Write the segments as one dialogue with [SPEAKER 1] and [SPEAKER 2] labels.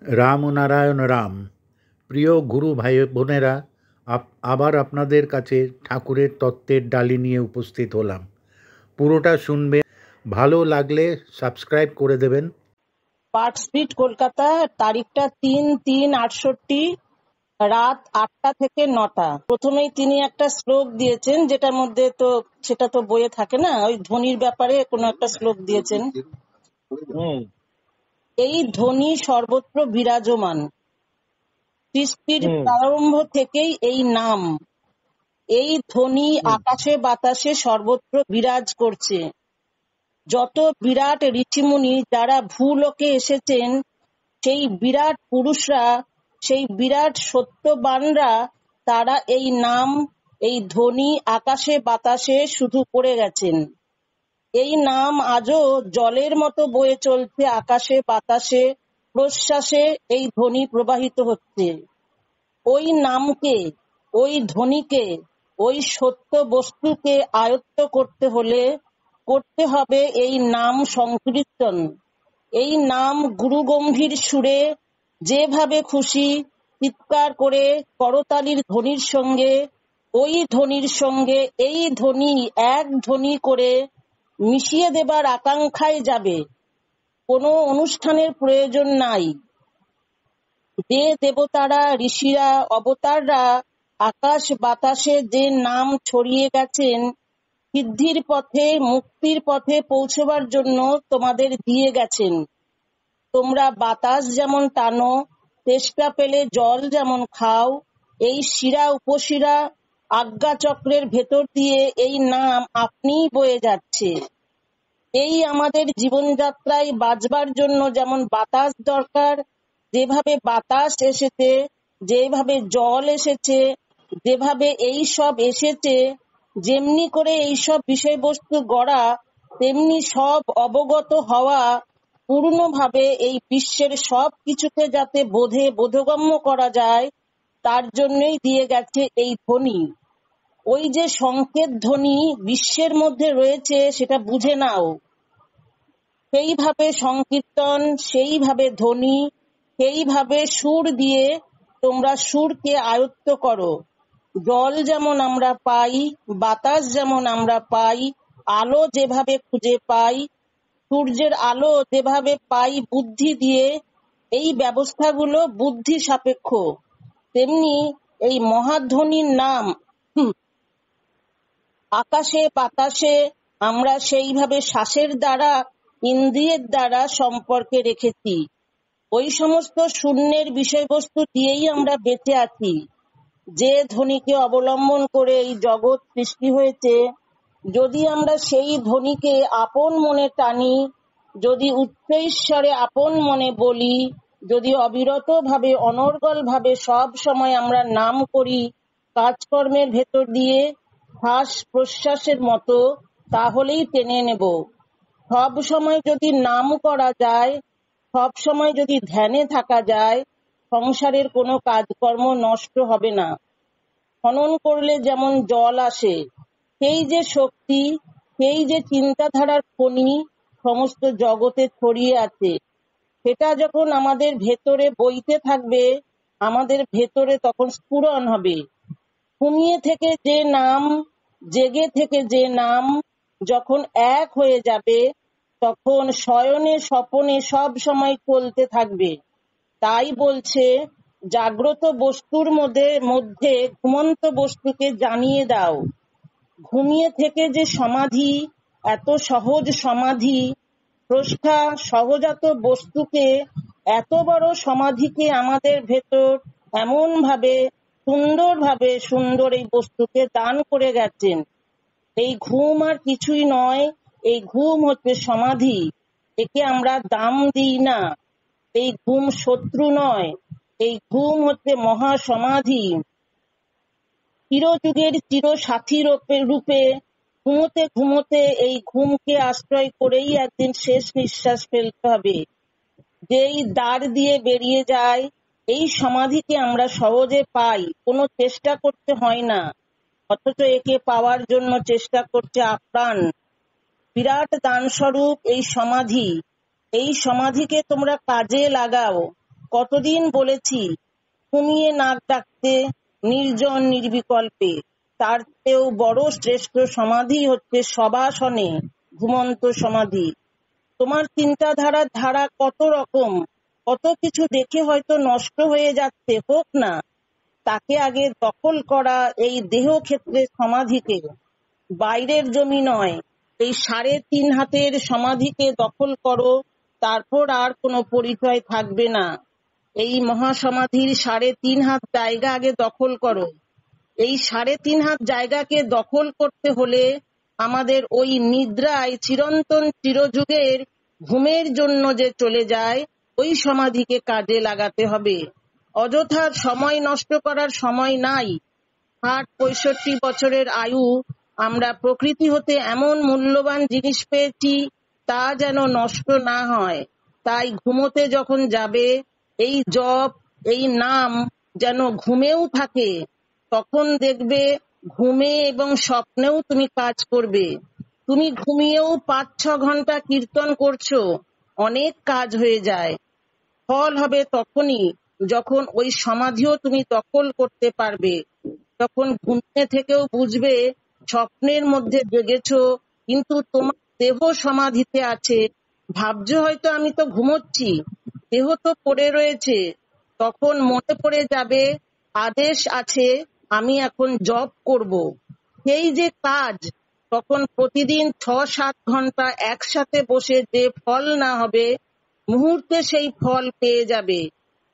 [SPEAKER 1] রাম ও নারায়ণ রাম। প্রিয় গুরু ভাই বোনেরা, আবার আপনাদের কাছে ঠাকুরের তত্ত্বের ডালি নিয়ে উপস্থিত হলাম। পুরোটা শুনবেন, ভালো লাগলে সাবস্ক্রাইব করে দেবেন।
[SPEAKER 2] Park street, Kolkata. তারিখটা 3/3/68, রাত 8টা থেকে 9টা। প্রথমেই তিনি একটা শ্লোক দিয়েছেন, যেটার মধ্যে তো সেটা তো বইয়ে থাকে না, ওই ধ্বনির ব্যাপারে কোনো একটা শ্লোক দিয়েছেন। এই ধ্বনি সর্বত্র বিরাজমান, সৃষ্টির প্রারম্ভ থেকেই এই নাম, এই ধ্বনি আকাশে বাতাসে সর্বত্র বিরাজ করছে। যত বিরাট ঋষিমুনি যারা ভূলোকে এসেছেন, সেই বিরাট পুরুষরা, সেই বিরাট সত্যবানরা, তারা এই নাম, এই ধ্বনি আকাশে বাতাসে শুধু করে গেছেন। এই নাম আজও জলের মতো বয়ে চলছে আকাশে বাতাসে, প্রশ্বাসে এই ধ্বনি প্রবাহিত হচ্ছে। ওই নামকে, ওই ধ্বনিকে, ওই সত্য বস্তুকে আয়ত্ত করতে হলে করতে হবে এই নাম সংকীর্তন। এই নাম গুরুগম্ভীর সুরে যেভাবে খুশি চিৎকার করে করতালির ধ্বনির সঙ্গে, ওই ধ্বনির সঙ্গে এই ধ্বনি এক ধ্বনি করে মিশিয়ে দেবার আকাঙ্ক্ষায় যাবে। কোনো অনুষ্ঠানের প্রয়োজন নাই। যে দেবতারা, ঋষিরা, অবতাররা আকাশ বাতাসে যে নাম ছড়িয়ে গেছেন, সিদ্ধির পথে, মুক্তির পথে পৌঁছবার জন্য তোমাদের দিয়ে গেছেন। তোমরা বাতাস যেমন টানো, তেষ্টা পেলে জল যেমন খাও, এই শিরা উপশিরা আজ্ঞাচক্রের ভেতর দিয়ে এই নাম আপনিই বয়ে যাচ্ছে। এই আমাদের জীবনযাত্রায় বাঁচবার জন্য যেমন বাতাস দরকার, যেভাবে বাতাস এসেছে, যেভাবে জল এসেছে, যেভাবে এই সব এসেছে, যেমনি করে এই সব বিষয়বস্তু গড়া, তেমনি সব অবগত হওয়া, পূর্ণভাবে এই বিশ্বের সব কিছুকে যাতে বোধগম্য করা যায়, তার জন্যই দিয়ে গেছে এই ধ্বনি। ওই যে সংকেত ধ্বনি বিশ্বের মধ্যে রয়েছে, সেটা বুঝে নাও। সেইভাবে সংকীর্তন, সেইভাবে ধ্বনি, সেইভাবে সুর দিয়ে তোমরা সুরকে আয়ত্ত করো। জল যেমন আমরা পাই, বাতাস যেমন আমরা পাই, আলো যেভাবে খুঁজে পাই, সূর্যের আলো যেভাবে পাই বুদ্ধি দিয়ে, এই ব্যবস্থাগুলো বুদ্ধি সাপেক্ষ। তেমনি এই মহাধ্বনির নাম আকাশে বাতাসে আমরা সেইভাবে শ্বাসের দ্বারা, ইন্দ্রিয়ের দ্বারা সম্পর্কে রেখেছি। ওই সমস্ত শূন্যের বিষয়বস্তু দিয়েই আমরা বেঁচে আছি। যে ধ্বনিকে অবলম্বন করে এই জগৎ সৃষ্টি হয়েছে, যদি আমরা সেই ধ্বনিকে আপন মনে টানি, যদি উচ্চৈঃস্বরে আপন মনে বলি, যদি অবিরত ভাবে অনর্গল ভাবে সব সময় আমরা নাম করি কাজকর্মের ভেতর দিয়ে, শ্বাস প্রশ্বাসের মতো, তাহলেই টেনে নেব। সব সময় যদি নাম করা যায়, সব সময় যদি ধ্যানে থাকা যায়, সংসারের কোনো কাজকর্ম নষ্ট হবে না। খনন করলে যেমন জল আসে, সেই যে শক্তি, সেই যে চিন্তাধারার খনি সমস্ত জগতে ছড়িয়ে আছে, সেটা যখন আমাদের ভেতরে বইতে থাকবে, আমাদের ভেতরে তখন স্ফুরণ হবে। ঘুমিয়ে থেকে যে নাম, জেগে থেকে যে নাম যখন এক হয়ে যাবে, তখন শয়নে স্বপনে সব সময় চলতে থাকবে। তাই বলছে, জাগ্রত বস্তুর মধ্যে ঘুমন্ত বস্তুকে জানিয়ে দাও। ঘুমিয়ে থেকে যে সমাধি, এত সহজ সমাধি, স্রষ্টা সহজাত বস্তুকে, এত বড় সমাধিকে আমাদের ভেতর এমন ভাবে সুন্দর এই বস্তুকে দান করে গেছেন। এই ঘুম আর কিছুই নয়, এই ঘুম হচ্ছে সমাধি। একে আমরা দাম দিই না। এই ঘুম শত্রু নয়, এই ঘুম হচ্ছে মহা সমাধি। চিরযুগের চিরসাথী রূপে ঘুমোতে ঘুমোতে এই ঘুমকে আশ্রয় করেই একদিন শেষ নিঃশ্বাস ফেলতে হবে। যেই দ্বার দিয়ে বেরিয়ে যায়, এই সমাধিকে আমরা সহজে পাই, কোনো চেষ্টা করতে হয় না। অথচ একে পাওয়ার জন্য চেষ্টা করছে আপ্রাণ। বিরাট দানস্বরূপ এই সমাধি। এই সমাধিকে তোমরা কাজে লাগাও। কতদিন বলেছি ঘুমিয়ে নাক ডাকতে, নির্জন নির্বিকল্পে। তার চেয়েও বড় শ্রেষ্ঠ সমাধি হচ্ছে সবাসনে ঘুমন্ত সমাধি। তোমার চিন্তাধারার ধারা কত রকম, কত কিছু দেখে হয়তো নষ্ট হয়ে যাচ্ছে, হোক না, তাকে আগে দখল করা এই দেহ ক্ষেত্রে সমাধিকে, বাইরের জমি নয়, এই 3.5 হাতের সমাধিকে দখল করো, তারপর আর কোনো পরিচয় থাকবে না। এই মহাসমাধির 3.5 হাত জায়গা আগে দখল করো। এই 3.5 হাত জায়গাকে দখল করতে হলে আমাদের ওই নিদ্রায় চিরন্তন চিরযুগের ঘুমের জন্য যে চলে যায়, ওই সমাধিকে কাজে লাগাতে হবে। অযথা সময় নষ্ট করার সময় নাই। 65 বছরের আয়ু আমরা প্রকৃতি হতে এমন মূল্যবান জিনিস পেয়েছি, তা যেন নষ্ট না হয়। তাই ঘুমোতে যখন যাবে, এই জপ, এই নাম যেন ঘুমেও থাকে। তখন দেখবে ঘুমে এবং স্বপ্নেও তুমি কাজ করবে। তুমি ঘুমিয়েও 5-6 ঘন্টা কীর্তন করছো, অনেক কাজ হয়ে যায়। ফল হবে তখনই যখন ওই সমাধিও তুমি দখল করতে পারবে। যখন ঘুমিয়ে থেকেও বুঝবে স্বপ্নের মধ্যে জেগেছো, কিন্তু তোমার দেহ সমাধিতে আছে। ভাবছো হয়তো আমি তো ঘুমোচ্ছি, দেহ তো পড়ে রয়েছে। তখন মনে পড়ে যাবে আদেশ আছে, আমি এখন জপ করব। সেই যে কাজ, তখন প্রতিদিন 6-7 ঘন্টা একসাথে বসে যে ফল না হবে, মুহূর্তে সেই ফল পেয়ে যাবে।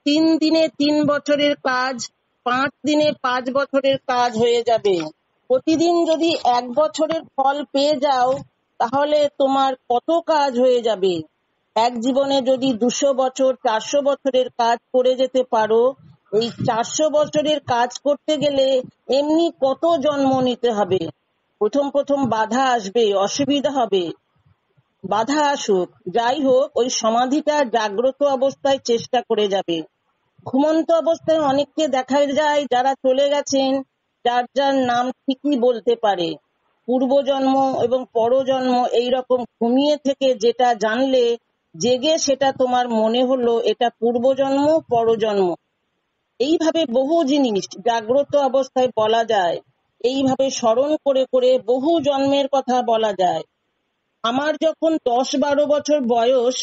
[SPEAKER 2] 3 দিনে 3 বছরের কাজ 5 দিনে 5 বছরের কাজ হয়ে যাবে। প্রতিদিন যদি 1 বছরের ফল পেয়ে যাও, তাহলে তোমার কত কাজ হয়ে যাবে। এক জীবনে যদি 200 বছর 400 বছরের কাজ করে যেতে পারো, এই 400 বছরের কাজ করতে গেলে এমনি কত জন্ম নিতে হবে। প্রথম প্রথম বাধা আসবে, অসুবিধা হবে, বাধা আসুক, যাই হোক ওই সমাধিটা জাগ্রত অবস্থায় চেষ্টা করে যাবে। ঘুমন্ত অবস্থায় অনেককে দেখা যায় যারা চলে গেছেন, যার যার নাম ঠিকই বলতে পারে। পূর্বজন্ম এবং পরজন্ম এইরকম ঘুমিয়ে থেকে যেটা জানলে, জেগে সেটা তোমার মনে হলো এটা পূর্বজন্ম পরজন্ম। এইভাবে বহু জিনিস জাগ্রত অবস্থায় বলা যায়। এইভাবে স্মরণ করে করে বহু জন্মের কথা বলা যায়। আমার যখন 10-12 বছর বয়স,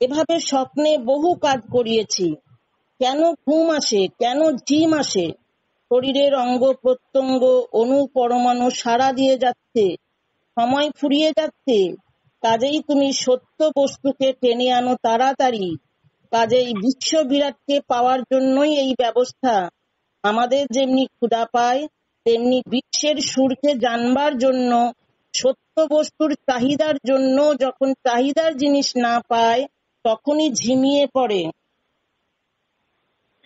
[SPEAKER 2] এভাবে স্বপ্নে বহু কাজ করিয়েছি। কেন ঘুম আসে, কেন ঝিম আসে, শরীরের অঙ্গ প্রত্যঙ্গ অণু পরমাণু সাড়া দিয়ে যাচ্ছে, সময় ফুরিয়ে যাচ্ছে। কাজেই তুমি সত্য বস্তুকে টেনে আনো তাড়াতাড়ি। কাজেই বিশ্ব বিরাটকে পাওয়ার জন্যই এই ব্যবস্থা। আমাদের যেমনি ক্ষুধা পায়, তেমনি বিশ্বের সুরকে জানবার জন্য, সত্য বস্তুর চাহিদার জন্য যখন চাহিদার জিনিস না পায়, তখনই ঝিমিয়ে পড়ে।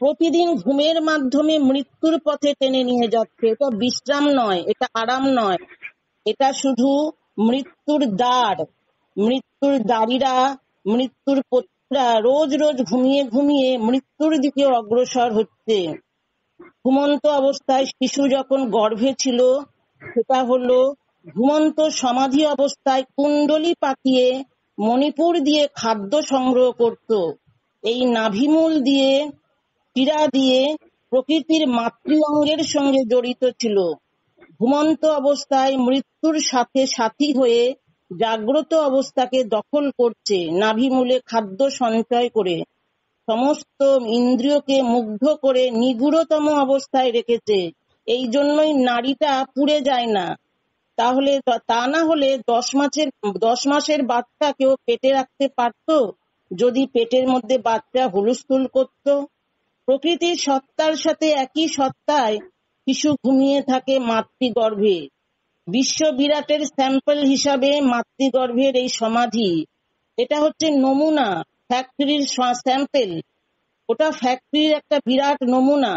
[SPEAKER 2] প্রতিদিন ঘুমের মাধ্যমে মৃত্যুর পথে টেনে নিয়ে যাচ্ছে। এটা বিশ্রাম নয়, এটা আরাম নয়, এটা শুধু মৃত্যুর দ্বার। মৃত্যুর দ্বারীরা, মৃত্যুর পথিকরা রোজ রোজ ঘুমিয়ে ঘুমিয়ে মৃত্যুর দিকে অগ্রসর হচ্ছে। ঘুমন্ত অবস্থায় শিশু যখন গর্ভে ছিল, সেটা হলো ঘুমন্ত সমাধি অবস্থায় কুণ্ডলী পাকিয়ে মণিপুর দিয়ে খাদ্য সংগ্রহ করত। এই নাভিমূল দিয়ে, শিরা দিয়ে প্রকৃতির মাতৃ অঙ্গের সঙ্গে জড়িত ছিল। ঘুমন্ত অবস্থায় মৃত্যুর সাথে সাথী হয়ে জাগ্রত অবস্থাকে দখল করছে, নাভিমূলে খাদ্য সঞ্চয় করে সমস্ত ইন্দ্রিয়কে মুগ্ধ করে নিগূঢ়তম অবস্থায় রেখেছে। এই জন্যই নাড়িটা পুড়ে যায় না। তাহলে তা না হলে 10 মাসের বাচ্চা কেউ পেটে রাখতে পারতো, যদি পেটের মধ্যে বাচ্চা হুলস্থুল করত। প্রকৃতির সত্তার সাথে একই সত্তায় শিশু ঘুমিয়ে থাকে মাতৃগর্ভে। বিশ্ব বিরাটের স্যাম্পল হিসাবে মাতৃগর্ভের এই সমাধি, এটা হচ্ছে নমুনা, ফ্যাক্টরির স্যাম্পল। ওটা ফ্যাক্টরির একটা বিরাট নমুনা।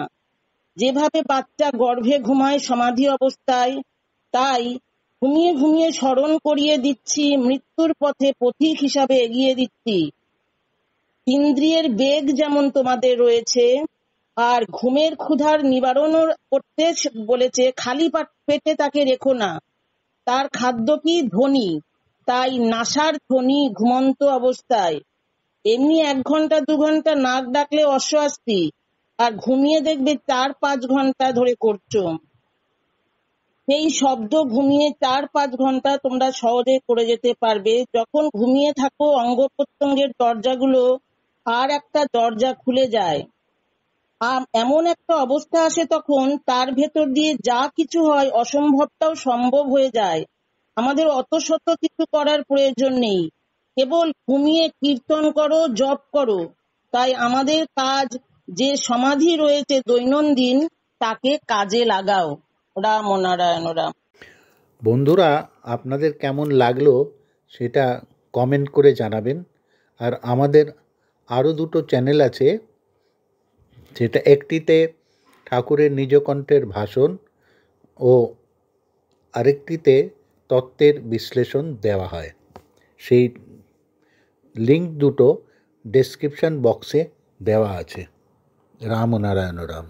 [SPEAKER 2] যেভাবে বাচ্চা গর্ভে ঘুমায় সমাধি অবস্থায়, তাই ঘুমিয়ে ঘুমিয়ে স্মরণ করিয়ে দিচ্ছি, মৃত্যুর পথে পথিক হিসাবে এগিয়ে দিচ্ছি। ইন্দ্রিয়ের বেগ যেমন তোমাদের রয়েছে, আর ঘুমের ক্ষুধার নিবারণ করতে বলেছে, খালি পেটে তাকে রেখো না। তার খাদ্য কি? ধ্বনি। তাই নাসার ধ্বনি ঘুমন্ত অবস্থায়। এমনি 1 ঘন্টা 2 ঘন্টা নাক ডাকলে অস্বস্তি, আর ঘুমিয়ে দেখবে 4-5 ঘন্টা ধরে করছো। সেই শব্দ ঘুমিয়ে 4-5 ঘন্টা তোমরা সহজে করে যেতে পারবে। যখন ঘুমিয়ে থাকো অঙ্গ প্রত্যঙ্গের দরজাগুলো আর একটা দরজা খুলে যায়, এমন একটা অবস্থা আসে তখন তার ভেতর দিয়ে যা কিছু হয় অসম্ভবটাও সম্ভব হয়ে যায়। আমাদের অত শত কিছু করার প্রয়োজন নেই, কেবল ঘুমিয়ে কীর্তন করো, জপ করো। তাই আমাদের কাজ, যে সমাধি রয়েছে দৈনন্দিন, তাকে কাজে লাগাও। রাম নারায়ণ রাম।
[SPEAKER 1] বন্ধুরা, আপনাদের কেমন লাগলো সেটা কমেন্ট করে জানাবেন। আর আমাদের আরও 2টো চ্যানেল আছে, সেটা একটিতে ঠাকুরের নিজকণ্ঠের ভাষণ ও আরেকটিতে তত্ত্বের বিশ্লেষণ দেওয়া হয়। সেই লিঙ্ক দুটো ডেসক্রিপশন বক্সে দেওয়া আছে। রাম নারায়ণ রাম।